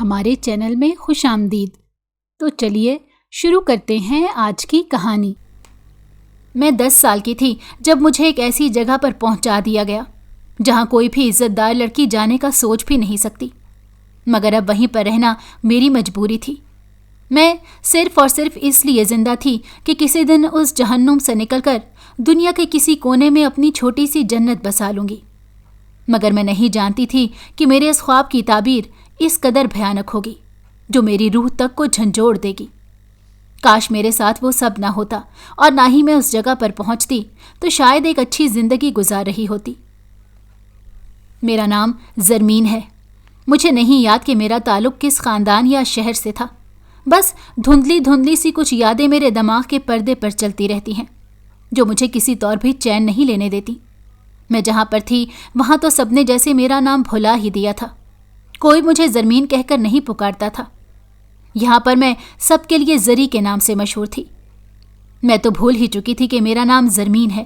ہمارے چینل میں خوش آمدید۔ تو چلیے شروع کرتے ہیں آج کی کہانی۔ میں 10 سال کی تھی جب مجھے ایک ایسی جگہ پر پہنچا دیا گیا جہاں کوئی بھی عزت دار لڑکی جانے کا سوچ بھی نہیں سکتی، مگر اب وہیں پر رہنا میری مجبوری تھی۔ میں صرف اور صرف اس لیے زندہ تھی کہ کسی دن اس جہنم سے نکل کر دنیا کے کسی کونے میں اپنی چھوٹی سی جنت بسا لوں گی، مگر میں نہیں جانتی تھی کہ میرے اس خواب کی تعبیر اس قدر بھیانک ہوگی جو میری روح تک کو جھنجھوڑ دے گی۔ کاش میرے ساتھ وہ سب نہ ہوتا اور نہ ہی میں اس جگہ پر پہنچتی تو شاید ایک اچھی زندگی گزار رہی ہوتی۔ میرا نام زرمین ہے۔ مجھے نہیں یاد کہ میرا تعلق کس خاندان یا شہر سے تھا، بس دھندلی دھندلی سی کچھ یادیں میرے دماغ کے پردے پر چلتی رہتی ہیں جو مجھے کسی طور بھی چین نہیں لینے دیتی۔ میں جہاں پر تھی وہاں تو سب نے جیسے میرا نام بھلا ہی دیا تھا، کوئی مجھے زرمین کہہ کر نہیں پکارتا تھا۔ یہاں پر میں سب کے لیے زری کے نام سے مشہور تھی۔ میں تو بھول ہی چکی تھی کہ میرا نام زرمین ہے۔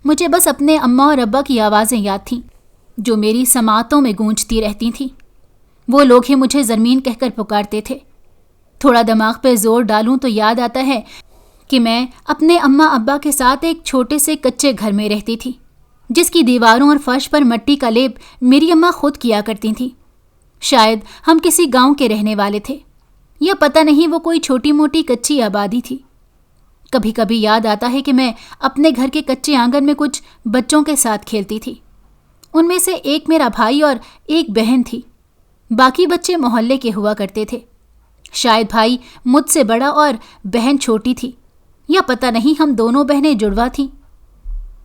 مجھے بس اپنے اماں اور ابا کی آوازیں یاد تھیں جو میری سماعتوں میں گونجتی رہتی تھیں۔ وہ لوگ ہی مجھے زرمین کہہ کر پکارتے تھے۔ تھوڑا دماغ پہ زور ڈالوں تو یاد آتا ہے کہ میں اپنے اماں ابا کے ساتھ ایک چھوٹے سے کچے گھر میں رہتی تھی جس کی دیواروں اور فرش پر مٹی کا لیپ میری اماں خود کیا کرتی تھیں۔ شاید ہم کسی گاؤں کے رہنے والے تھے یا پتہ نہیں وہ کوئی چھوٹی موٹی کچی آبادی تھی۔ کبھی کبھی یاد آتا ہے کہ میں اپنے گھر کے کچے آنگن میں کچھ بچوں کے ساتھ کھیلتی تھی۔ ان میں سے ایک میرا بھائی اور ایک بہن تھی، باقی بچے محلے کے ہوا کرتے تھے۔ شاید بھائی مجھ سے بڑا اور بہن چھوٹی تھی یا پتہ نہیں ہم دونوں بہنیں جڑوا تھیں۔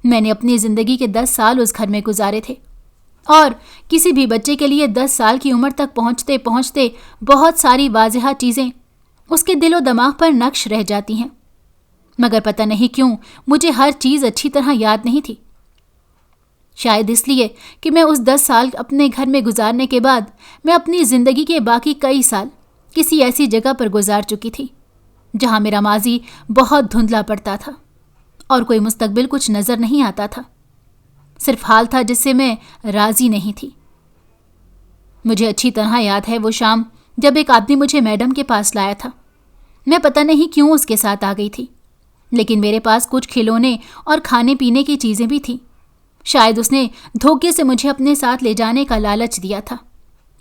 میں نے اپنی زندگی کے 10 سال اس گھر میں گزارے تھے اور کسی بھی بچے کے لیے 10 سال کی عمر تک پہنچتے پہنچتے بہت ساری واضح چیزیں اس کے دل و دماغ پر نقش رہ جاتی ہیں، مگر پتہ نہیں کیوں مجھے ہر چیز اچھی طرح یاد نہیں تھی۔ شاید اس لیے کہ میں اس 10 سال اپنے گھر میں گزارنے کے بعد میں اپنی زندگی کے باقی کئی سال کسی ایسی جگہ پر گزار چکی تھی جہاں میرا ماضی بہت دھندلا پڑتا تھا اور کوئی مستقبل کچھ نظر نہیں آتا تھا، صرف حال تھا جس سے میں راضی نہیں تھی۔ مجھے اچھی طرح یاد ہے وہ شام جب ایک آدمی مجھے میڈم کے پاس لایا تھا۔ میں پتہ نہیں کیوں اس کے ساتھ آ گئی تھی، لیکن میرے پاس کچھ کھلونے اور کھانے پینے کی چیزیں بھی تھیں۔ شاید اس نے دھوکے سے مجھے اپنے ساتھ لے جانے کا لالچ دیا تھا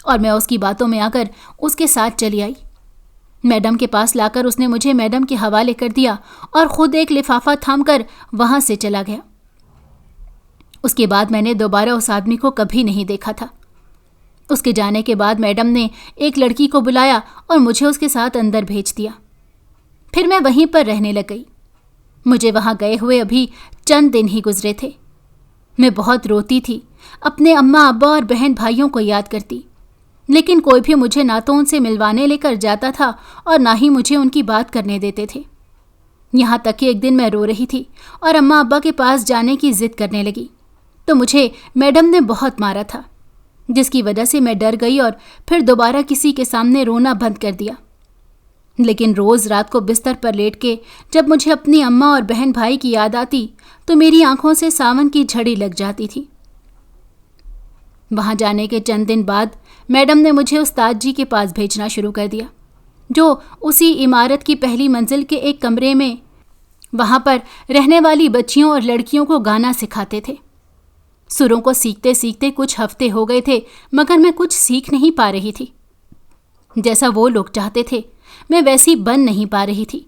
اور میں اس کی باتوں میں آ کر اس کے ساتھ چلی آئی۔ میڈم کے پاس لا کر اس نے مجھے میڈم کے حوالے کر دیا اور خود ایک لفافہ تھام کر وہاں سے چلا گیا۔ اس کے بعد میں نے دوبارہ اس آدمی کو کبھی نہیں دیکھا تھا۔ اس کے جانے کے بعد میڈم نے ایک لڑکی کو بلایا اور مجھے اس کے ساتھ اندر بھیج دیا۔ پھر میں وہیں پر رہنے لگ گئی۔ مجھے وہاں گئے ہوئے ابھی چند دن ہی گزرے تھے۔ میں بہت روتی تھی، اپنے اماں ابا اور بہن بھائیوں کو یاد کرتی، لیکن کوئی بھی مجھے نہ تو ان سے ملوانے لے کر جاتا تھا اور نہ ہی مجھے ان کی بات کرنے دیتے تھے۔ یہاں تک کہ ایک دن میں رو رہی تھی اور اماں ابا کے پاس جانے کی ضد کرنے لگی تو مجھے میڈم نے بہت مارا تھا، جس کی وجہ سے میں ڈر گئی اور پھر دوبارہ کسی کے سامنے رونا بند کر دیا۔ لیکن روز رات کو بستر پر لیٹ کے جب مجھے اپنی اماں اور بہن بھائی کی یاد آتی تو میری آنکھوں سے ساون کی جھڑی لگ جاتی تھی۔ وہاں جانے کے چند دن بعد میڈم نے مجھے استاد جی کے پاس بھیجنا شروع کر دیا جو اسی عمارت کی پہلی منزل کے ایک کمرے میں وہاں پر رہنے والی بچیوں اور لڑکیوں کو گانا سکھاتے تھے۔ سروں کو سیکھتے سیکھتے کچھ ہفتے ہو گئے تھے مگر میں کچھ سیکھ نہیں پا رہی تھی۔ جیسا وہ لوگ چاہتے تھے میں ویسی بن نہیں پا رہی تھی۔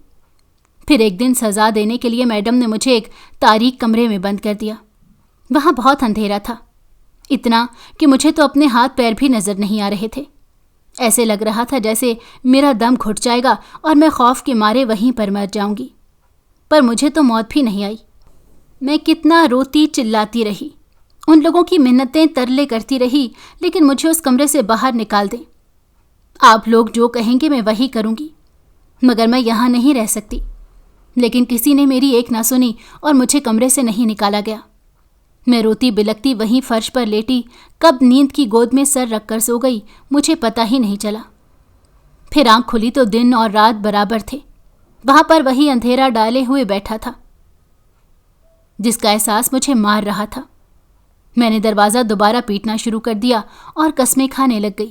پھر ایک دن سزا دینے کے لیے میڈم نے مجھے ایک تاریک کمرے میں بند کر دیا۔ وہاں بہت اندھیرا تھا، اتنا کہ مجھے تو اپنے ہاتھ پیر بھی نظر نہیں آ رہے تھے۔ ایسے لگ رہا تھا جیسے میرا دم گھٹ جائے گا اور میں خوف کے مارے وہیں پر مر جاؤں گی، پر مجھے تو موت بھی نہیں آئی۔ میں کتنا روتی چلاتی رہی، ان لوگوں کی منتیں ترلے کرتی رہی، لیکن مجھے اس کمرے سے باہر نکال دیں۔ آپ لوگ جو کہیں گے میں وہی کروں گی، مگر میں یہاں نہیں رہ سکتی۔ لیکن کسی نے میری ایک نہ سنی اور مجھے کمرے سے نہیں نکالا گیا۔ میں روتی بلکتی وہیں فرش پر لیٹی، کب نیند کی گود میں سر رکھ کر سو گئی مجھے پتہ ہی نہیں چلا۔ پھر آنکھ کھلی تو دن اور رات برابر تھے، وہاں پر وہی اندھیرا ڈالے ہوئے بیٹھا تھا جس کا احساس مجھے مار رہا تھا۔ میں نے دروازہ دوبارہ پیٹنا شروع کر دیا اور قسمیں کھانے لگ گئی۔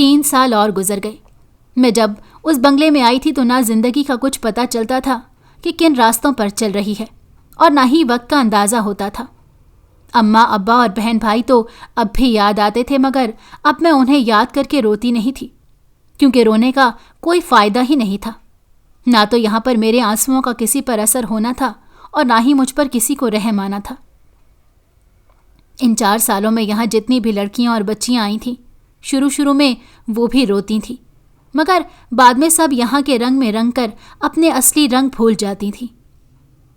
3 سال اور گزر گئے۔ میں جب اس بنگلے میں آئی تھی تو نہ زندگی کا کچھ پتہ چلتا تھا کہ کن راستوں پر چل رہی ہے، اور نہ ہی وقت کا اندازہ ہوتا تھا۔ اماں، ابا اور بہن بھائی تو اب بھی یاد آتے تھے، مگر اب میں انہیں یاد کر کے روتی نہیں تھی، کیونکہ رونے کا کوئی فائدہ ہی نہیں تھا۔ نہ تو یہاں پر میرے آنسوؤں کا کسی پر اثر ہونا تھا اور نہ ہی مجھ پر کسی کو رحم آنا تھا۔ ان 4 سالوں میں یہاں جتنی بھی لڑکیاں اور بچیاں آئی تھیں، شروع میں وہ بھی روتی تھیں، مگر بعد میں سب یہاں کے رنگ میں رنگ کر اپنے اصلی رنگ بھول جاتی تھیں۔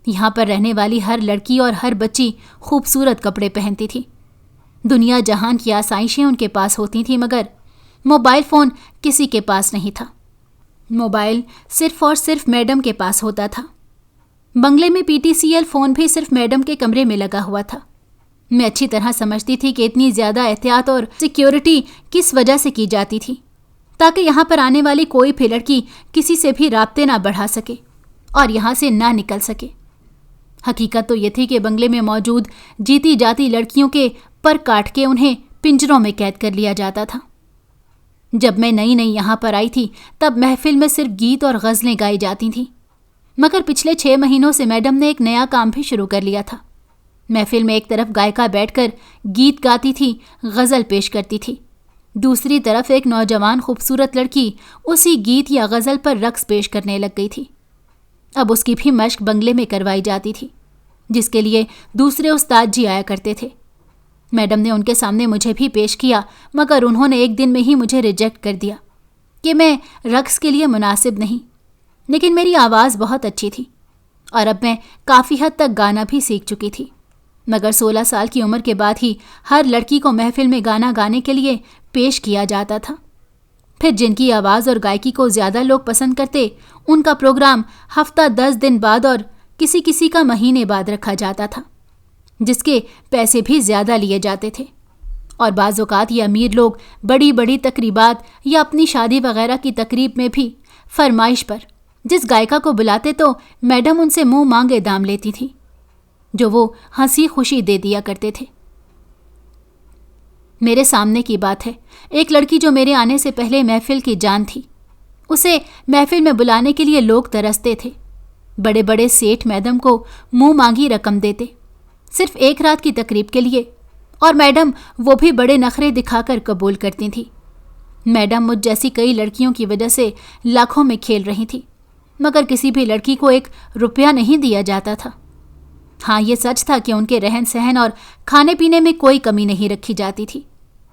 یہاں پر رہنے والی ہر لڑکی اور ہر بچی خوبصورت کپڑے پہنتی تھی۔ دنیا جہان کی آسائشیں ان کے پاس ہوتی تھیں، مگر موبائل فون کسی کے پاس نہیں تھا۔ موبائل صرف اور صرف میڈم کے پاس ہوتا تھا۔ بنگلے میں PTCL فون بھی صرف میڈم کے کمرے میں لگا ہوا تھا۔ میں اچھی طرح سمجھتی تھی کہ اتنی زیادہ احتیاط اور سیکیورٹی کس وجہ سے کی جاتی تھی، تاکہ یہاں پر آنے والی کوئی بھی لڑکی کسی سے بھی رابطے نہ بڑھا سکے اور یہاں سے نہ نکل سکے۔ حقیقت تو یہ تھی کہ بنگلے میں موجود جیتی جاتی لڑکیوں کے پر کاٹ کے انہیں پنجروں میں قید کر لیا جاتا تھا۔ جب میں نئی یہاں پر آئی تھی تب محفل میں صرف گیت اور غزلیں گائی جاتی تھیں، مگر پچھلے 6 مہینوں سے میڈم نے ایک نیا کام بھی شروع کر لیا تھا۔ محفل میں ایک طرف گائیکا بیٹھ کر گیت گاتی تھی، غزل پیش کرتی تھی، دوسری طرف ایک نوجوان خوبصورت لڑکی اسی گیت یا غزل پر رقص پیش کرنے لگ گئی تھی۔ اب اس کی بھی مشق بنگلے میں کروائی جاتی تھی، جس کے لیے دوسرے استاد جی آیا کرتے تھے۔ میڈم نے ان کے سامنے مجھے بھی پیش کیا، مگر انہوں نے ایک دن میں ہی مجھے ریجیکٹ کر دیا کہ میں رقص کے لیے مناسب نہیں، لیکن میری آواز بہت اچھی تھی اور اب میں کافی حد تک گانا بھی سیکھ چکی تھی۔ مگر 16 سال کی عمر کے بعد ہی ہر لڑکی کو محفل میں گانا گانے کے لیے پیش کیا جاتا تھا۔ پھر جن کی آواز اور گائیکی کو زیادہ لوگ پسند کرتے، ان کا پروگرام ہفتہ 10 دن بعد اور کسی کا مہینے بعد رکھا جاتا تھا، جس کے پیسے بھی زیادہ لیے جاتے تھے۔ اور بعض اوقات یہ امیر لوگ بڑی تقریبات یا اپنی شادی وغیرہ کی تقریب میں بھی فرمائش پر جس گائیکا کو بلاتے تو میڈم ان سے منہ مانگے دام لیتی تھی، جو وہ ہنسی خوشی دے دیا کرتے تھے۔ میرے سامنے کی بات ہے، ایک لڑکی جو میرے آنے سے پہلے محفل کی جان تھی، اسے محفل میں بلانے کے لیے لوگ ترستے تھے۔ بڑے سیٹھ میڈم کو منہ مانگی رقم دیتے، صرف 1 رات کی تقریب کے لیے، اور میڈم وہ بھی بڑے نخرے دکھا کر قبول کرتی تھی۔ میڈم مجھ جیسی کئی لڑکیوں کی وجہ سے لاکھوں میں کھیل رہی تھی، مگر کسی بھی لڑکی کو 1 روپیہ نہیں دیا جاتا تھا۔ ہاں، یہ سچ تھا کہ ان کے رہن سہن اور کھانے پینے میں کوئی کمی نہیں رکھی جاتی تھی۔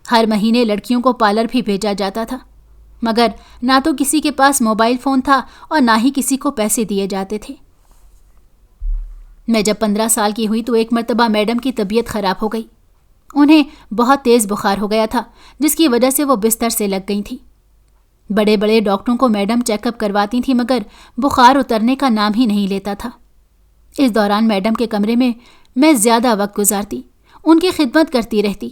ہر مہینے لڑکیوں کو پارلر بھی بھیجا جاتا تھا، مگر نہ تو کسی کے پاس موبائل فون تھا اور نہ ہی کسی کو پیسے دیے جاتے تھے۔ میں جب 15 سال کی ہوئی تو ایک مرتبہ میڈم کی طبیعت خراب ہو گئی۔ انہیں بہت تیز بخار ہو گیا تھا، جس کی وجہ سے وہ بستر سے لگ گئی تھیں۔ بڑے ڈاکٹروں کو میڈم چیک اپ کرواتی تھیں، مگر بخار اترنے کا نام ہی نہیں لیتا تھا۔ اس دوران میڈم کے کمرے میں زیادہ وقت گزارتی، ان کی خدمت کرتی رہتی۔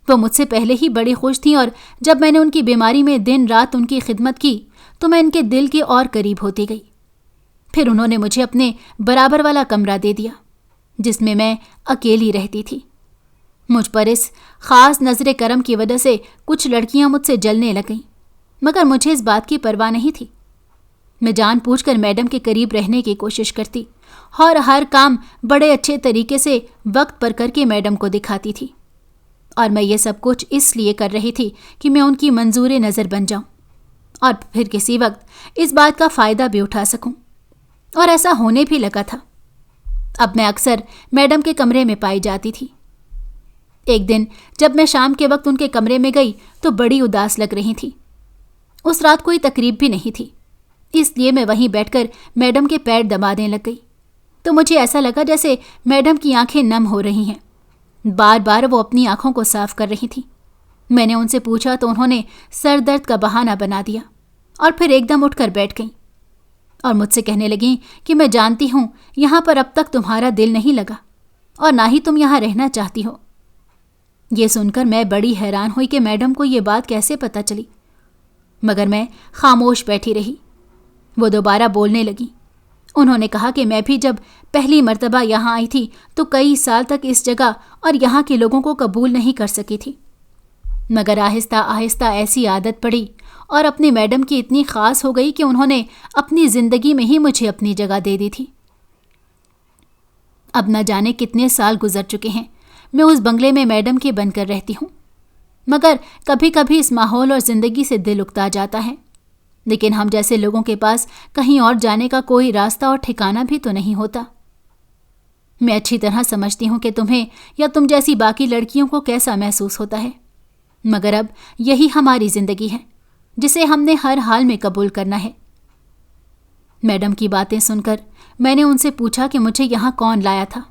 وہ مجھ سے پہلے ہی بڑی خوش تھیں، اور جب میں نے ان کی بیماری میں دن رات ان کی خدمت کی تو میں ان کے دل کے اور قریب ہوتی گئی۔ پھر انہوں نے مجھے اپنے برابر والا کمرہ دے دیا، جس میں میں اکیلی رہتی تھی۔ مجھ پر اس خاص نظر کرم کی وجہ سے کچھ لڑکیاں مجھ سے جلنے لگیں، مگر مجھے اس بات کی پرواہ نہیں تھی۔ میں جان بوجھ کر میڈم کے قریب رہنے کی کوشش کرتی اور ہر کام بڑے اچھے طریقے سے وقت پر کر کے میڈم کو دکھاتی تھی، اور میں یہ سب کچھ اس لیے کر رہی تھی کہ میں ان کی منظور نظر بن جاؤں اور پھر کسی وقت اس بات کا فائدہ بھی اٹھا سکوں، اور ایسا ہونے بھی لگا تھا۔ اب میں اکثر میڈم کے کمرے میں پائی جاتی تھی۔ ایک دن جب میں شام کے وقت ان کے کمرے میں گئی تو بڑی اداس لگ رہی تھی۔ اس رات کوئی تقریب بھی نہیں تھی، اس لیے میں وہیں بیٹھ کر میڈم کے پیر دبانے لگ گئی تو مجھے ایسا لگا جیسے میڈم کی آنکھیں نم ہو رہی ہیں۔ بار بار وہ اپنی آنکھوں کو صاف کر رہی تھیں۔ میں نے ان سے پوچھا تو انہوں نے سر درد کا بہانہ بنا دیا اور پھر ایک دم اٹھ کر بیٹھ گئیں اور مجھ سے کہنے لگیں کہ میں جانتی ہوں یہاں پر اب تک تمہارا دل نہیں لگا اور نہ ہی تم یہاں رہنا چاہتی ہو۔ یہ سن کر میں بڑی حیران ہوئی کہ میڈم کو یہ بات کیسے پتہ چلی، مگر میں خاموش بیٹھی رہی۔ وہ دوبارہ بولنے لگی۔ انہوں نے کہا کہ میں بھی جب پہلی مرتبہ یہاں آئی تھی تو کئی سال تک اس جگہ اور یہاں کے لوگوں کو قبول نہیں کر سکی تھی۔ مگر آہستہ آہستہ ایسی عادت پڑی اور اپنی میڈم کی اتنی خاص ہو گئی کہ انہوں نے اپنی زندگی میں ہی مجھے اپنی جگہ دے دی تھی۔ اب نہ جانے کتنے سال گزر چکے ہیں، میں اس بنگلے میں میڈم کی بن کر رہتی ہوں، مگر کبھی کبھی اس ماحول اور زندگی سے دل اکتا جاتا ہے۔ لیکن ہم جیسے لوگوں کے پاس کہیں اور جانے کا کوئی راستہ اور ٹھکانہ بھی تو نہیں ہوتا۔ میں اچھی طرح سمجھتی ہوں کہ تمہیں یا تم جیسی باقی لڑکیوں کو کیسا محسوس ہوتا ہے، مگر اب یہی ہماری زندگی ہے جسے ہم نے ہر حال میں قبول کرنا ہے۔ میڈم کی باتیں سن کر میں نے ان سے پوچھا کہ مجھے یہاں کون لایا تھا،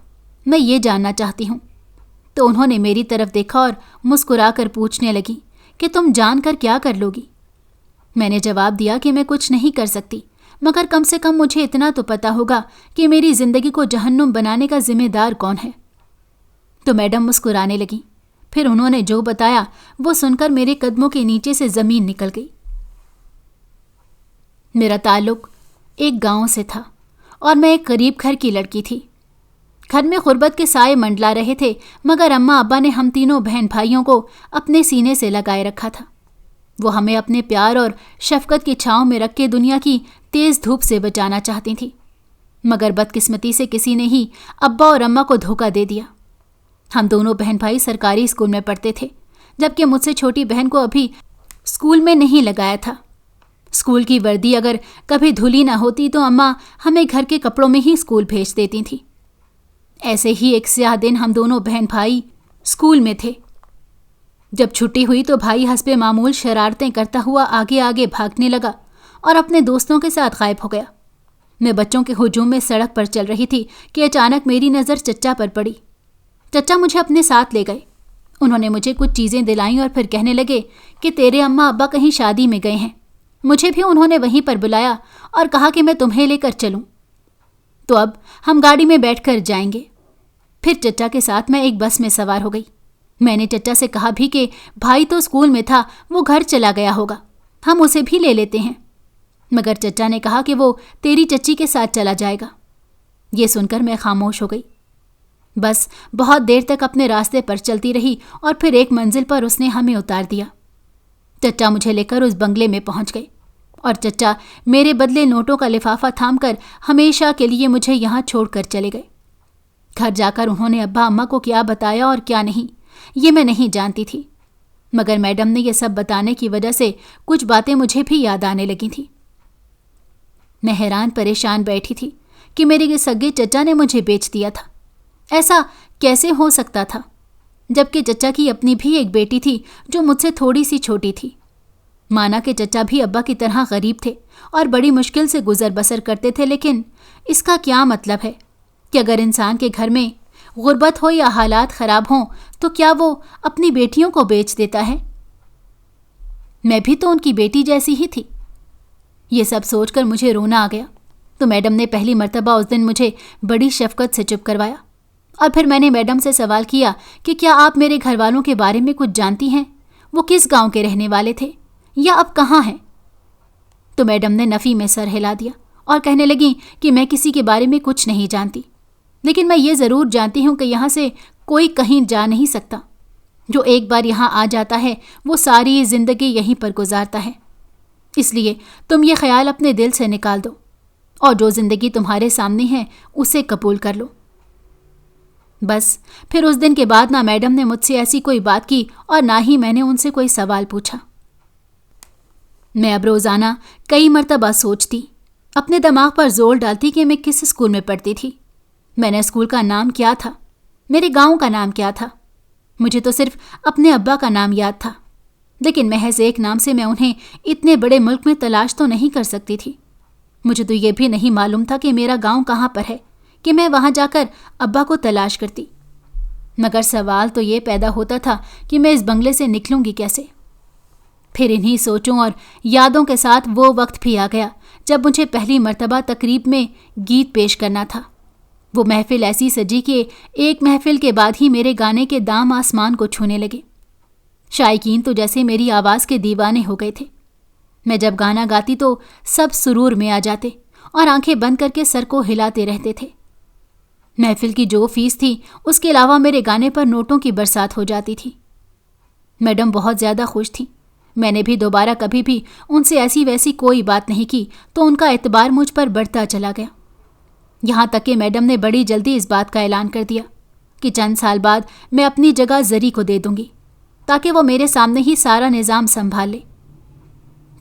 میں یہ جاننا چاہتی ہوں۔ تو انہوں نے میری طرف دیکھا اور مسکرا کر پوچھنے لگی کہ تم جان کر کیا کر لو گی؟ میں نے جواب دیا کہ میں کچھ نہیں کر سکتی، مگر کم سے کم مجھے اتنا تو پتا ہوگا کہ میری زندگی کو جہنم بنانے کا ذمہ دار کون ہے۔ تو میڈم مسکرانے لگی، پھر انہوں نے جو بتایا وہ سن کر میرے قدموں کے نیچے سے زمین نکل گئی۔ میرا تعلق ایک گاؤں سے تھا اور میں ایک غریب گھر کی لڑکی تھی۔ گھر میں غربت کے سائے منڈلا رہے تھے، مگر اماں ابا نے ہم تینوں بہن بھائیوں کو اپنے سینے سے لگائے رکھا تھا۔ وہ ہمیں اپنے پیار اور شفقت کی چھاؤں میں رکھ کے دنیا کی تیز دھوپ سے بچانا چاہتی تھیں، مگر بدقسمتی سے کسی نے ہی ابا اور اماں کو دھوکہ دے دیا۔ ہم دونوں بہن بھائی سرکاری اسکول میں پڑھتے تھے، جبکہ مجھ سے چھوٹی بہن کو ابھی اسکول میں نہیں لگایا تھا۔ اسکول کی وردی اگر کبھی دھلی نہ ہوتی تو اماں ہمیں گھر کے کپڑوں میں ہی اسکول بھیج دیتی تھیں۔ ایسے ہی ایک سیاہ دن ہم دونوں بہن بھائی اسکول میں تھے۔ جب چھٹی ہوئی تو بھائی حسب معمول شرارتیں کرتا ہوا آگے آگے بھاگنے لگا اور اپنے دوستوں کے ساتھ غائب ہو گیا۔ میں بچوں کے ہجوم میں سڑک پر چل رہی تھی کہ اچانک میری نظر چچا پر پڑی۔ چچا مجھے اپنے ساتھ لے گئے۔ انہوں نے مجھے کچھ چیزیں دلائیں اور پھر کہنے لگے کہ تیرے اماں ابا کہیں شادی میں گئے ہیں۔ مجھے بھی انہوں نے وہیں پر بلایا اور کہا کہ میں تمہیں لے کر چلوں، تو اب ہم گاڑی میں بیٹھ کر جائیں گے۔ پھر چچا کے ساتھ میں ایک بس میں سوار ہو گئی۔ میں نے چچا سے کہا بھی کہ بھائی تو اسکول میں تھا، وہ گھر چلا گیا ہوگا، ہم اسے بھی لے لیتے ہیں، مگر چچا نے کہا کہ وہ تیری چچی کے ساتھ چلا جائے گا۔ یہ سن کر میں خاموش ہو گئی۔ بس بہت دیر تک اپنے راستے پر چلتی رہی اور پھر ایک منزل پر اس نے ہمیں اتار دیا۔ چچا مجھے لے کر اس بنگلے میں پہنچ گئے اور چچا میرے بدلے نوٹوں کا لفافہ تھام کر ہمیشہ کے لیے مجھے یہاں چھوڑ کر چلے گئے۔ گھر جا کر انہوں نے ابا اماں کو کیا بتایا اور کیا نہیں، یہ میں نہیں جانتی تھی، مگر میڈم نے یہ سب بتانے کی وجہ سے کچھ باتیں مجھے بھی یاد آنے لگی تھیں۔ میں حیران پریشان بیٹھی تھی کہ میرے سگے چچا نے مجھے بیچ دیا تھا۔ ایسا کیسے ہو سکتا تھا، جبکہ چچا کی اپنی بھی ایک بیٹی تھی جو مجھ سے تھوڑی سی چھوٹی تھی۔ مانا کہ چچا بھی ابا کی طرح غریب تھے اور بڑی مشکل سے گزر بسر کرتے تھے، لیکن اس کا کیا مطلب ہے کہ اگر انسان کے گھر میں غربت ہو یا حالات خراب ہوں تو کیا وہ اپنی بیٹیوں کو بیچ دیتا ہے؟ میں بھی تو ان کی بیٹی جیسی ہی تھی۔ یہ سب سوچ کر مجھے رونا آ گیا۔ تو میڈم نے پہلی مرتبہ اس دن مجھے بڑی شفقت سے چپ کروایا اور پھر میں نے میڈم سے سوال کیا کہ کیا آپ میرے گھر والوں کے بارے میں کچھ جانتی ہیں؟ وہ کس گاؤں کے رہنے والے تھے یا اب کہاں ہیں؟ تو میڈم نے نفی میں سر ہلا دیا اور کہنے لگیں کہ میں کسی کے بارے میں کچھ نہیں جانتی، لیکن میں یہ ضرور جانتی ہوں کہ یہاں سے کوئی کہیں جا نہیں سکتا۔ جو ایک بار یہاں آ جاتا ہے وہ ساری زندگی یہیں پر گزارتا ہے۔ اس لیے تم یہ خیال اپنے دل سے نکال دو اور جو زندگی تمہارے سامنے ہے اسے قبول کر لو۔ بس پھر اس دن کے بعد نہ میڈم نے مجھ سے ایسی کوئی بات کی اور نہ ہی میں نے ان سے کوئی سوال پوچھا۔ میں اب روزانہ کئی مرتبہ سوچتی، اپنے دماغ پر زور ڈالتی کہ میں کس اسکول میں پڑھتی تھی، میں نے اسکول کا نام کیا تھا، میرے گاؤں کا نام کیا تھا۔ مجھے تو صرف اپنے ابا کا نام یاد تھا، لیکن محض ایک نام سے میں انہیں اتنے بڑے ملک میں تلاش تو نہیں کر سکتی تھی۔ مجھے تو یہ بھی نہیں معلوم تھا کہ میرا گاؤں کہاں پر ہے کہ میں وہاں جا کر ابا کو تلاش کرتی۔ مگر سوال تو یہ پیدا ہوتا تھا کہ میں اس بنگلے سے نکلوں گی کیسے؟ پھر انہی سوچوں اور یادوں کے ساتھ وہ وقت بھی آ گیا جب مجھے پہلی مرتبہ تقریب میں گیت پیش کرنا تھا۔ وہ محفل ایسی سجی کہ ایک محفل کے بعد ہی میرے گانے کے دام آسمان کو چھونے لگے۔ شائقین تو جیسے میری آواز کے دیوانے ہو گئے تھے۔ میں جب گانا گاتی تو سب سرور میں آ جاتے اور آنکھیں بند کر کے سر کو ہلاتے رہتے تھے۔ محفل کی جو فیس تھی اس کے علاوہ میرے گانے پر نوٹوں کی برسات ہو جاتی تھی۔ میڈم بہت زیادہ خوش تھی. میں نے بھی دوبارہ کبھی بھی ان سے ایسی ویسی کوئی بات نہیں کی تو ان کا اعتبار مجھ پر بڑھتا چلا گیا. یہاں تک کہ میڈم نے بڑی جلدی اس بات کا اعلان کر دیا کہ چند سال بعد میں اپنی جگہ زری کو دے دوں گی تاکہ وہ میرے سامنے ہی سارا نظام سنبھال لے.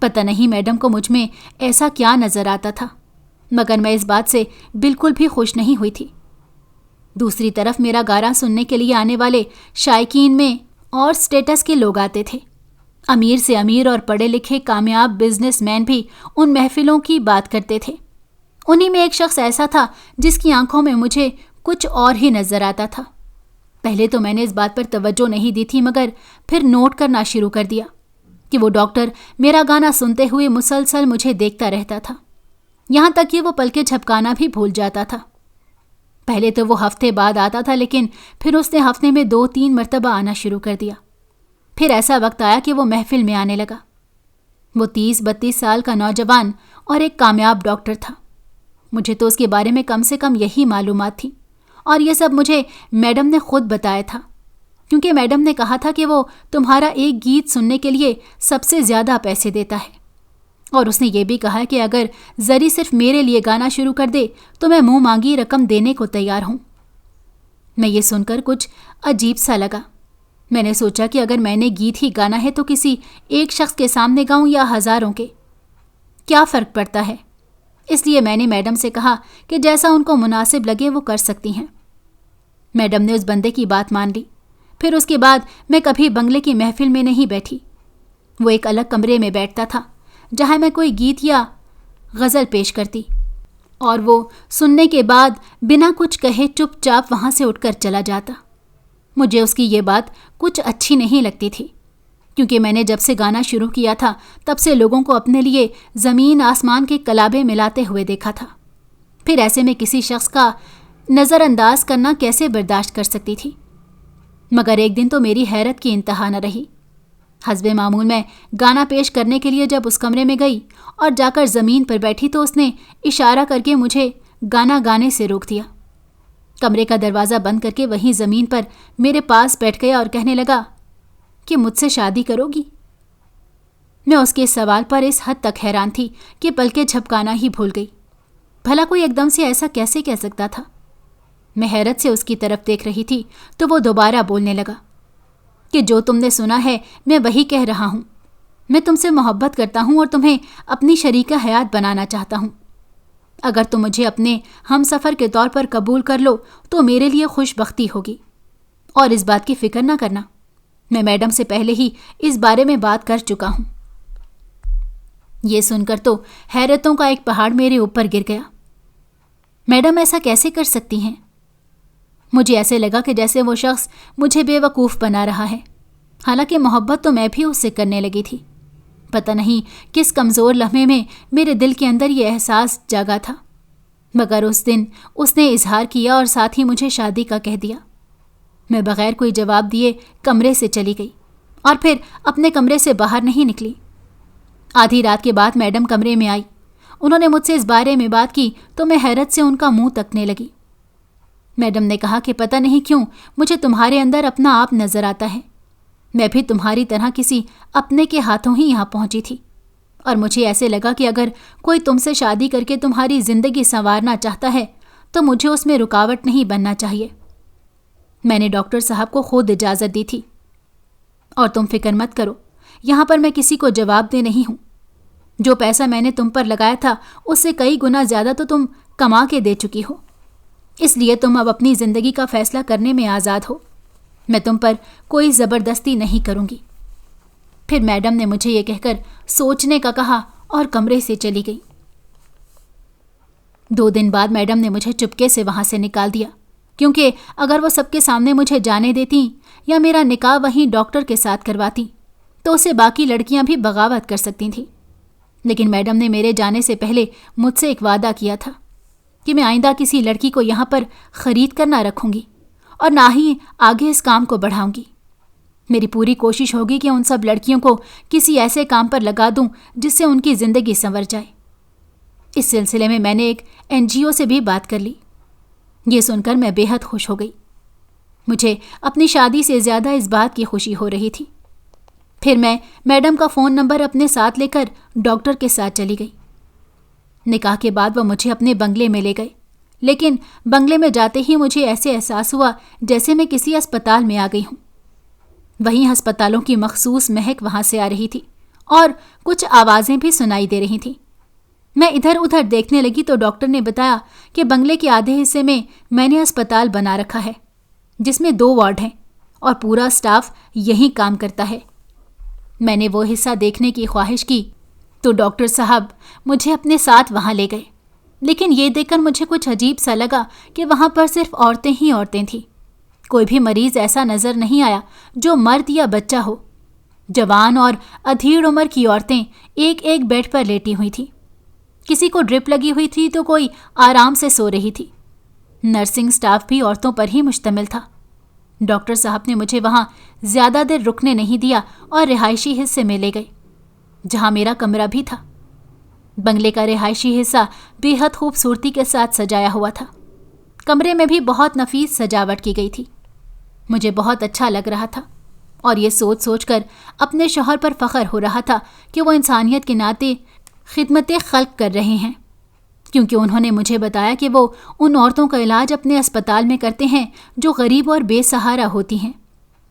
پتہ نہیں میڈم کو مجھ میں ایسا کیا نظر آتا تھا، مگر میں اس بات سے بالکل بھی خوش نہیں ہوئی تھی. دوسری طرف میرا گانا سننے کے لیے آنے والے شائقین میں اور سٹیٹس کے لوگ آتے تھے. امیر سے امیر اور پڑھے لکھے کامیاب بزنس مین بھی ان محفلوں کی بات کرتے تھے. انہی میں ایک شخص ایسا تھا جس کی آنکھوں میں مجھے کچھ اور ہی نظر آتا تھا. پہلے تو میں نے اس بات پر توجہ نہیں دی تھی، مگر پھر نوٹ کرنا شروع کر دیا کہ وہ ڈاکٹر میرا گانا سنتے ہوئے مسلسل مجھے دیکھتا رہتا تھا، یہاں تک کہ وہ پلکیں جھپکانا بھی بھول جاتا تھا. پہلے تو وہ ہفتے بعد آتا تھا، لیکن پھر اس نے ہفتے میں 2-3 مرتبہ آنا شروع کر دیا. پھر ایسا وقت آیا کہ وہ محفل میں آنے لگا. وہ 30-32 سال کا نوجوان اور ایک کامیاب ڈاکٹر تھا. مجھے تو اس کے بارے میں کم سے کم یہی معلومات تھی، اور یہ سب مجھے میڈم نے خود بتایا تھا، کیونکہ میڈم نے کہا تھا کہ وہ تمہارا ایک گیت سننے کے لیے سب سے زیادہ پیسے دیتا ہے، اور اس نے یہ بھی کہا کہ اگر زری صرف میرے لیے گانا شروع کر دے تو میں منہ مانگی رقم دینے کو تیار ہوں. میں یہ سن کر کچھ عجیب سا لگا. میں نے سوچا کہ اگر میں نے گیت ہی گانا ہے تو کسی ایک شخص کے سامنے گاؤں یا ہزاروں کے، کیا فرق پڑتا ہے؟ اس لیے میں نے میڈم سے کہا کہ جیسا ان کو مناسب لگے وہ کر سکتی ہیں. میڈم نے اس بندے کی بات مان لی. پھر اس کے بعد میں کبھی بنگلے کی محفل میں نہیں بیٹھی. وہ ایک الگ کمرے میں بیٹھتا تھا جہاں میں کوئی گیت یا غزل پیش کرتی، اور وہ سننے کے بعد بنا کچھ کہے چپ چاپ وہاں سے اٹھ کر چلا جاتا. مجھے اس کی یہ بات کچھ اچھی نہیں لگتی تھی، کیونکہ میں نے جب سے گانا شروع کیا تھا تب سے لوگوں کو اپنے لیے زمین آسمان کے کلابے ملاتے ہوئے دیکھا تھا. پھر ایسے میں کسی شخص کا نظر انداز کرنا کیسے برداشت کر سکتی تھی؟ مگر ایک دن تو میری حیرت کی انتہا نہ رہی. حسب معمول میں گانا پیش کرنے کے لیے جب اس کمرے میں گئی اور جا کر زمین پر بیٹھی تو اس نے اشارہ کر کے مجھے گانا گانے سے روک دیا. کمرے کا دروازہ بند کر کے وہیں زمین پر میرے پاس بیٹھ گیا اور کہنے لگا کہ مجھ سے شادی کرو گی؟ میں اس کے سوال پر اس حد تک حیران تھی کہ پلکیں جھپکانا ہی بھول گئی. بھلا کوئی ایک دم سے ایسا کیسے کہہ سکتا تھا؟ میں حیرت سے اس کی طرف دیکھ رہی تھی تو وہ دوبارہ بولنے لگا کہ جو تم نے سنا ہے میں وہی کہہ رہا ہوں. میں تم سے محبت کرتا ہوں اور تمہیں اپنی شریکہ حیات بنانا چاہتا ہوں. اگر تم مجھے اپنے ہم سفر کے طور پر قبول کر لو تو میرے لیے خوش بختی ہوگی. اور اس بات کی فکر نہ کرنا، میں میڈم سے پہلے ہی اس بارے میں بات کر چکا ہوں. یہ سن کر تو حیرتوں کا ایک پہاڑ میرے اوپر گر گیا. میڈم ایسا کیسے کر سکتی ہیں؟ مجھے ایسے لگا کہ جیسے وہ شخص مجھے بے وقوف بنا رہا ہے، حالانکہ محبت تو میں بھی اس سے کرنے لگی تھی. پتہ نہیں کس کمزور لمحے میں میرے دل کے اندر یہ احساس جاگا تھا، مگر اس دن اس نے اظہار کیا اور ساتھ ہی مجھے شادی کا کہہ دیا. میں بغیر کوئی جواب دیے کمرے سے چلی گئی اور پھر اپنے کمرے سے باہر نہیں نکلی. آدھی رات کے بعد میڈم کمرے میں آئی. انہوں نے مجھ سے اس بارے میں بات کی تو میں حیرت سے ان کا منہ تکنے لگی. میڈم نے کہا کہ پتہ نہیں کیوں مجھے تمہارے اندر اپنا آپ نظر آتا ہے. میں بھی تمہاری طرح کسی اپنے کے ہاتھوں ہی یہاں پہنچی تھی، اور مجھے ایسے لگا کہ اگر کوئی تم سے شادی کر کے تمہاری زندگی سنوارنا چاہتا ہے تو مجھے اس میں رکاوٹ نہیں بننا چاہیے. میں نے ڈاکٹر صاحب کو خود اجازت دی تھی. اور تم فکر مت کرو، یہاں پر میں کسی کو جواب دے نہیں ہوں. جو پیسہ میں نے تم پر لگایا تھا اس سے کئی گنا زیادہ تو تم کما کے دے چکی ہو، اس لیے تم اب اپنی زندگی کا فیصلہ کرنے میں آزاد ہو. میں تم پر کوئی زبردستی نہیں کروں گی. پھر میڈم نے مجھے یہ کہہ کر سوچنے کا کہا اور کمرے سے چلی گئی. 2 دن بعد میڈم نے مجھے چپکے سے وہاں سے نکال دیا، کیونکہ اگر وہ سب کے سامنے مجھے جانے دیتی یا میرا نکاح وہیں ڈاکٹر کے ساتھ کرواتی تو اسے باقی لڑکیاں بھی بغاوت کر سکتی تھیں. لیکن میڈم نے میرے جانے سے پہلے مجھ سے ایک وعدہ کیا تھا کہ میں آئندہ کسی لڑکی کو یہاں پر خرید کر نہ رکھوں گی اور نہ ہی آگے اس کام کو بڑھاؤں گی. میری پوری کوشش ہوگی کہ ان سب لڑکیوں کو کسی ایسے کام پر لگا دوں جس سے ان کی زندگی سنور جائے. اس سلسلے میں میں نے ایک NGO سے بھی بات کر لی. یہ سن کر میں بے حد خوش ہو گئی. مجھے اپنی شادی سے زیادہ اس بات کی خوشی ہو رہی تھی پھر میں میڈم کا فون نمبر اپنے ساتھ لے کر ڈاکٹر کے ساتھ چلی گئی۔ نکاح کے بعد وہ مجھے اپنے بنگلے میں لے گئے، لیکن بنگلے میں جاتے ہی مجھے ایسے احساس ہوا جیسے میں کسی اسپتال میں آ گئی ہوں۔ وہیں ہسپتالوں کی مخصوص مہک وہاں سے آ رہی تھی اور کچھ آوازیں بھی سنائی دے رہی تھیں۔ میں ادھر ادھر دیکھنے لگی تو ڈاکٹر نے بتایا کہ بنگلے کے آدھے حصے میں نے اسپتال بنا رکھا ہے، جس میں 2 وارڈ ہیں اور پورا اسٹاف یہیں کام کرتا ہے۔ میں نے وہ حصہ دیکھنے کی خواہش کی تو ڈاکٹر صاحب مجھے اپنے ساتھ وہاں لے گئے، لیکن یہ دیکھ کر مجھے کچھ عجیب سا لگا کہ وہاں پر صرف عورتیں ہی عورتیں تھیں۔ کوئی بھی مریض ایسا نظر نہیں آیا جو مرد یا بچہ ہو۔ جوان اور ادھیڑ عمر کی عورتیں ایک ایک بیڈ پر لیٹی ہوئی تھیں۔ کسی کو ڈرپ لگی ہوئی تھی تو کوئی آرام سے سو رہی تھی۔ نرسنگ سٹاف بھی عورتوں پر ہی مشتمل تھا۔ ڈاکٹر صاحب نے مجھے وہاں زیادہ دیر رکنے نہیں دیا اور رہائشی حصے میں لے گئے، جہاں میرا کمرہ بھی تھا۔ بنگلے کا رہائشی حصہ بے حد خوبصورتی کے ساتھ سجایا ہوا تھا۔ کمرے میں بھی بہت نفیس سجاوٹ کی گئی تھی۔ مجھے بہت اچھا لگ رہا تھا اور یہ سوچ سوچ کر اپنے شوہر پر فخر ہو رہا تھا کہ وہ انسانیت کے ناطے خدمت خلق کر رہے ہیں، کیونکہ انہوں نے مجھے بتایا کہ وہ ان عورتوں کا علاج اپنے اسپتال میں کرتے ہیں جو غریب اور بے سہارا ہوتی ہیں،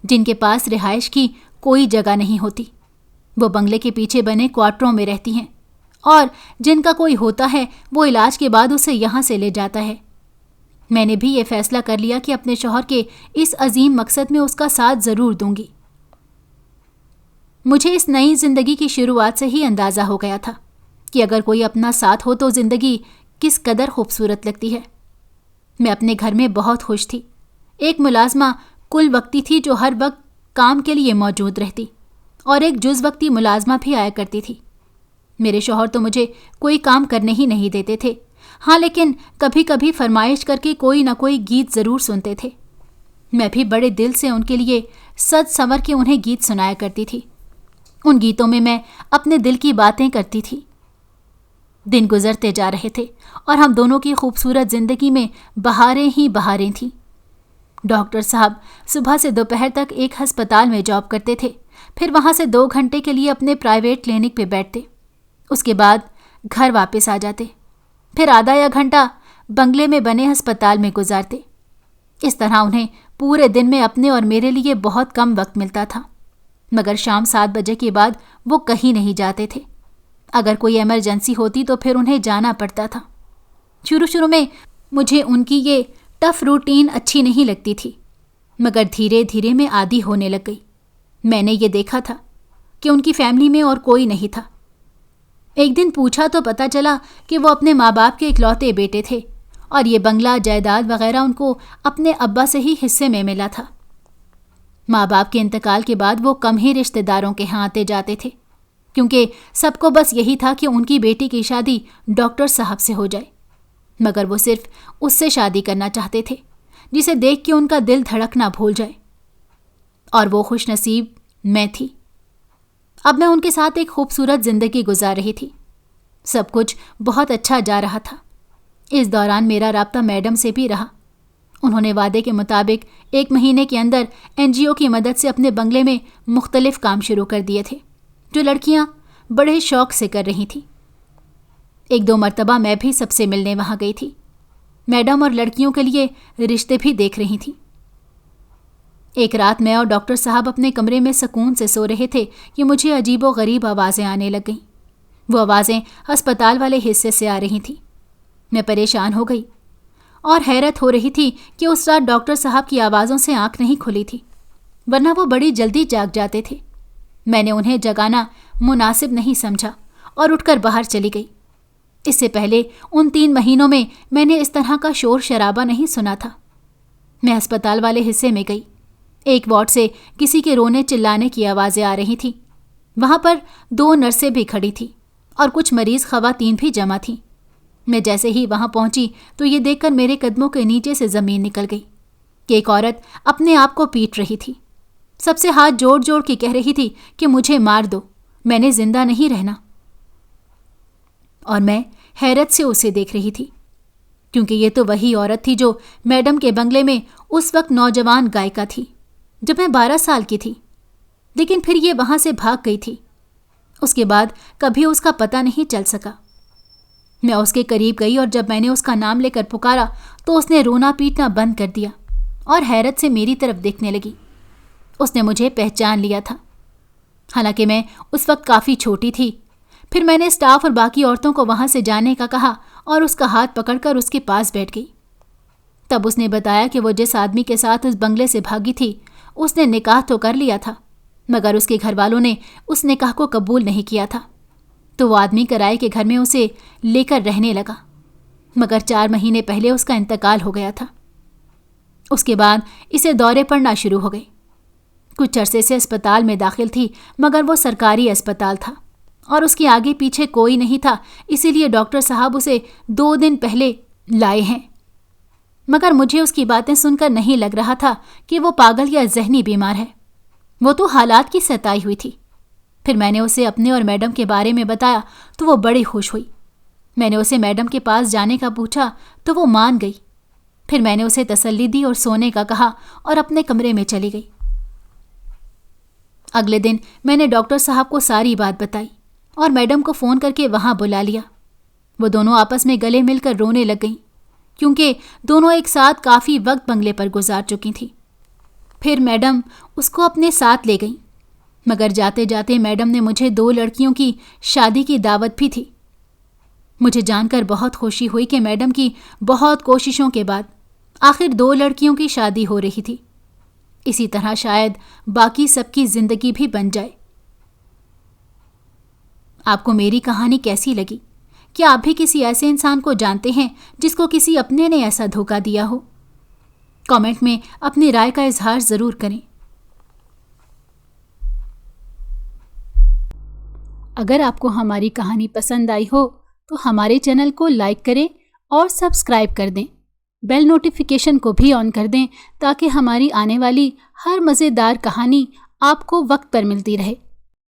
جن کے پاس رہائش کی کوئی جگہ نہیں ہوتی۔ وہ بنگلے کے پیچھے بنے کوارٹروں میں رہتی ہیں اور جن کا کوئی ہوتا ہے وہ علاج کے بعد اسے یہاں سے لے جاتا ہے۔ میں نے بھی یہ فیصلہ کر لیا کہ اپنے شوہر کے اس عظیم مقصد میں اس کا ساتھ ضرور دوں گی۔ مجھے اس نئی زندگی کی شروعات سے ہی اندازہ ہو گیا تھا کہ اگر کوئی اپنا ساتھ ہو تو زندگی کس قدر خوبصورت لگتی ہے۔ میں اپنے گھر میں بہت خوش تھی۔ ایک ملازمہ کل وقتی تھی جو ہر وقت کام کے لیے موجود رہتی، اور ایک جز وقتی ملازمہ بھی آیا کرتی تھی۔ میرے شوہر تو مجھے کوئی کام کرنے ہی نہیں دیتے تھے، ہاں لیکن کبھی کبھی فرمائش کر کے کوئی نہ کوئی گیت ضرور سنتے تھے۔ میں بھی بڑے دل سے ان کے لیے سج سنور کے انہیں گیت سنایا کرتی تھی۔ ان گیتوں میں اپنے دل کی باتیں کرتی تھی۔ دن گزرتے جا رہے تھے اور ہم دونوں کی خوبصورت زندگی میں بہاریں ہی بہاریں تھیں۔ ڈاکٹر صاحب صبح سے دوپہر تک ایک ہسپتال میں جاب کرتے تھے، پھر وہاں سے 2 گھنٹے کے لیے اپنے پرائیویٹ کلینک پہ بیٹھتے، اس کے بعد گھر واپس آ جاتے، پھر آدھا یا گھنٹہ بنگلے میں بنے ہسپتال میں گزارتے۔ اس طرح انہیں پورے دن میں اپنے اور میرے لیے بہت کم وقت ملتا تھا، مگر شام 7 بجے کے بعد وہ کہیں نہیں جاتے تھے۔ اگر کوئی ایمرجنسی ہوتی تو پھر انہیں جانا پڑتا تھا۔ شروع میں مجھے ان کی یہ ٹف روٹین اچھی نہیں لگتی تھی، مگر دھیرے دھیرے میں عادی ہونے لگ گئی۔ میں نے یہ دیکھا تھا کہ ان کی فیملی میں اور کوئی نہیں تھا۔ ایک دن پوچھا تو پتہ چلا کہ وہ اپنے ماں باپ کے اکلوتے بیٹے تھے اور یہ بنگلہ جائیداد وغیرہ ان کو اپنے ابا سے ہی حصے میں ملا تھا۔ ماں باپ کے انتقال کے بعد وہ کم ہی رشتہ داروں کے ہاں آتے جاتے تھے، کیونکہ سب کو بس یہی تھا کہ ان کی بیٹی کی شادی ڈاکٹر صاحب سے ہو جائے، مگر وہ صرف اس سے شادی کرنا چاہتے تھے جسے دیکھ کے ان کا دل دھڑکنا بھول جائے، اور وہ خوش نصیب میں تھی۔ اب میں ان کے ساتھ ایک خوبصورت زندگی گزار رہی تھی۔ سب کچھ بہت اچھا جا رہا تھا۔ اس دوران میرا رابطہ میڈم سے بھی رہا۔ انہوں نے وعدے کے مطابق 1 مہینے کے اندر NGO کی مدد سے اپنے بنگلے میں مختلف کام شروع کر دیے تھے جو لڑکیاں بڑے شوق سے کر رہی تھیں۔ 1-2 مرتبہ میں بھی سب سے ملنے وہاں گئی تھی۔ میڈم اور لڑکیوں کے لیے رشتے بھی دیکھ رہی تھیں۔ ایک رات میں اور ڈاکٹر صاحب اپنے کمرے میں سکون سے سو رہے تھے کہ مجھے عجیب و غریب آوازیں آنے لگ گئیں۔ وہ آوازیں ہسپتال والے حصے سے آ رہی تھیں۔ میں پریشان ہو گئی اور حیرت ہو رہی تھی کہ اس رات ڈاکٹر صاحب کی آوازوں سے آنکھ نہیں کھلی تھی، ورنہ وہ بڑی جلدی جاگ جاتے تھے۔ میں نے انہیں جگانا مناسب نہیں سمجھا اور اٹھ کر باہر چلی گئی۔ اس سے پہلے ان 3 مہینوں میں نے اس طرح کا شور شرابہ نہیں سنا تھا۔ میں ہسپتال والے حصے میں گئی۔ ایک وارڈ سے کسی کے رونے چلانے کی آوازیں آ رہی تھیں۔ وہاں پر 2 نرسیں بھی کھڑی تھیں اور کچھ مریض خواتین بھی جمع تھیں۔ میں جیسے ہی وہاں پہنچی تو یہ دیکھ کر میرے قدموں کے نیچے سے زمین نکل گئی کہ ایک عورت اپنے آپ کو پیٹ رہی تھی۔ سب سے ہاتھ جوڑ جوڑ کے کہہ رہی تھی کہ مجھے مار دو، میں نے زندہ نہیں رہنا۔ اور میں حیرت سے اسے دیکھ رہی تھی، کیونکہ یہ تو وہی عورت تھی جو میڈم کے بنگلے میں اس وقت نوجوان گائکا تھی جب میں 12 سال کی تھی۔ لیکن پھر یہ وہاں سے بھاگ گئی تھی۔ اس کے بعد کبھی اس کا پتہ نہیں چل سکا۔ میں اس کے قریب گئی اور جب میں نے اس کا نام لے کر پکارا تو اس نے رونا پیٹنا بند کر دیا اور حیرت سے میری طرف دیکھنے لگی۔ اس نے مجھے پہچان لیا تھا، حالانکہ میں اس وقت کافی چھوٹی تھی۔ پھر میں نے اسٹاف اور باقی عورتوں کو وہاں سے جانے کا کہا اور اس کا ہاتھ پکڑ کر اس کے پاس بیٹھ گئی۔ تب اس نے بتایا کہ وہ جس آدمی کے ساتھ اس بنگلے سے بھاگی تھی اس نے نکاح تو کر لیا تھا، مگر اس کے گھر والوں نے اس نکاح کو قبول نہیں کیا تھا، تو وہ آدمی کرائے کے گھر میں اسے لے کر رہنے لگا، مگر 4 مہینے پہلے اس کا انتقال ہو گیا تھا۔ اس کے بعد اسے دورے پڑنا شروع ہو گئے۔ کچھ عرصے سے اسپتال میں داخل تھی، مگر وہ سرکاری اسپتال تھا اور اس کے آگے پیچھے کوئی نہیں تھا، اسی لیے ڈاکٹر صاحب اسے 2 دن پہلے لائے ہیں۔ مگر مجھے اس کی باتیں سن کر نہیں لگ رہا تھا کہ وہ پاگل یا ذہنی بیمار ہے، وہ تو حالات کی ستائی ہوئی تھی۔ پھر میں نے اسے اپنے اور میڈم کے بارے میں بتایا تو وہ بڑی خوش ہوئی۔ میں نے اسے میڈم کے پاس جانے کا پوچھا تو وہ مان گئی۔ پھر میں نے اسے تسلی دی اور سونے کا کہا اور اپنے کمرے میں چلی گئی۔ اگلے دن میں نے ڈاکٹر صاحب کو ساری بات بتائی اور میڈم کو فون کر کے وہاں بلا لیا۔ وہ دونوں آپس میں گلے مل کر رونے لگ گئیں، کیونکہ دونوں ایک ساتھ کافی وقت بنگلے پر گزار چکی تھیں۔ پھر میڈم اس کو اپنے ساتھ لے گئیں، مگر جاتے جاتے میڈم نے مجھے 2 لڑکیوں کی شادی کی دعوت بھی تھی۔ مجھے جان کر بہت خوشی ہوئی کہ میڈم کی بہت کوششوں کے بعد آخر 2 لڑکیوں کی شادی ہو رہی تھی۔ اسی طرح شاید باقی سب کی زندگی بھی بن جائے۔ آپ کو میری کہانی کیسی لگی؟ کیا آپ بھی کسی ایسے انسان کو جانتے ہیں جس کو کسی اپنے نے ایسا دھوکہ دیا ہو؟ کامنٹ میں اپنی رائے کا اظہار ضرور کریں۔ اگر آپ کو ہماری کہانی پسند آئی ہو تو ہمارے چینل کو لائک کریں اور سبسکرائب کر دیں۔ بیل نوٹیفیکیشن کو بھی آن کر دیں تاکہ ہماری آنے والی ہر مزیدار کہانی آپ کو وقت پر ملتی رہے۔